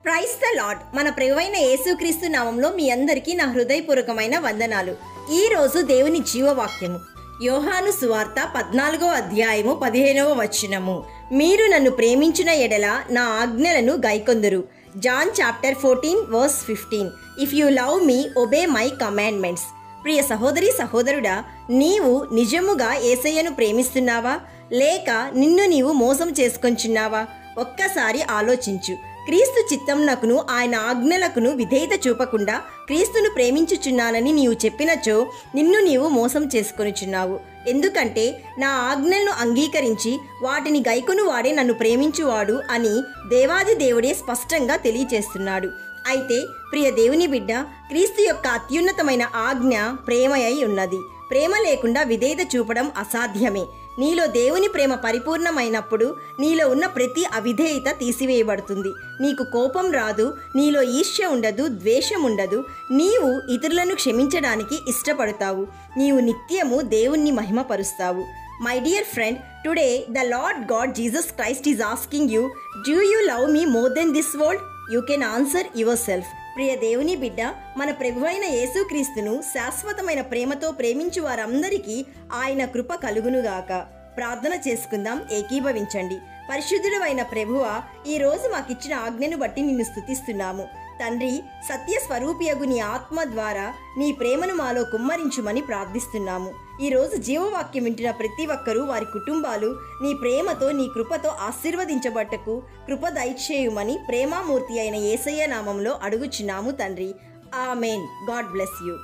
Praise the lord. మన ప్రభువైన యేసుక్రీస్తు నామంలో మీ అందరికీ నా హృదయపూర్వకమైన వందనాలు. ఈ రోజు దేవుని జీవవాక్యము యోహాను సువార్త 14వ అధ్యాయము 15వ వచనము. మీరు నన్ను ప్రేమించిన ఎడల నా ఆజ్ఞలను గైకొందురు. John chapter 14:15. If you love me obey my commandments. ప్రియ సహోదరి సహోదరుడా, నీవు నిజముగా యేసయ్యను ప్రేమిస్తున్నావా, లేక నిన్ను నీవు మోసం చేసుకొంచున్నావా? ఒక్కసారి ఆలోచించు. క్రీస్తు చిత్తమునకును ఆయన ఆజ్ఞలకును విధేయత చూపకుండా క్రీస్తును ప్రేమించుచున్నానని నీవు చెప్పినచో నిన్ను నీవు మోసం చేసుకొనుచున్నావు. ఎందుకంటే నా ఆజ్ఞలను అంగీకరించి వాటిని గైకొను వాడే నన్ను ప్రేమించువాడు అని దేవాది దేవుడే స్పష్టంగా తెలియచేస్తున్నాడు. అయితే ప్రియ దేవుని బిడ్డ, క్రీస్తు యొక్క అత్యున్నతమైన ఆజ్ఞ ప్రేమయై ఉన్నది. ప్రేమ లేకుండా విధేయత చూపడం అసాధ్యమే. నీలో దేవుని ప్రేమ పరిపూర్ణమైనప్పుడు నీలో ఉన్న ప్రతి అవిధేయత తీసివేయబడుతుంది. నీకు కోపం రాదు, నీలో ఈర్ష్య ఉండదు, ద్వేషం ఉండదు. నీవు ఇతరులను క్షమించడానికి ఇష్టపడతావు. నీవు నిత్యము దేవుణ్ణి మహిమపరుస్తావు. My dear friend, today the Lord God Jesus Christ is asking you, do you love me more than this world? You can answer your self దేవుని బిడ్డ, మన ప్రభువైన యేసుక్రీస్తును శాశ్వతమైన ప్రేమతో ప్రేమించు వారందరికీ ఆయన కృప కలుగునుగాక. ప్రార్థన చేసుకుందాం, ఏకీభవించండి. పరిశుద్ధుడైన ప్రభువా, ఈ రోజు మాకిచ్చిన ఆజ్ఞను బట్టి నిన్ను స్తుతిస్తున్నాము. తండ్రి, సత్య స్వరూపియగు నీ ఆత్మ ద్వారా నీ ప్రేమను మాలో కుమ్మరించుమని ప్రార్థిస్తున్నాము. ఈరోజు జీవవాక్యం వింటున్న ప్రతి ఒక్కరూ, వారి కుటుంబాలు నీ ప్రేమతో నీ కృపతో ఆశీర్వదించబట్టకు కృప దయచేయుమని ప్రేమామూర్తి అయిన యేసయ్య నామంలో అడుగుచున్నాము తండ్రి. ఆమెన్. God bless you.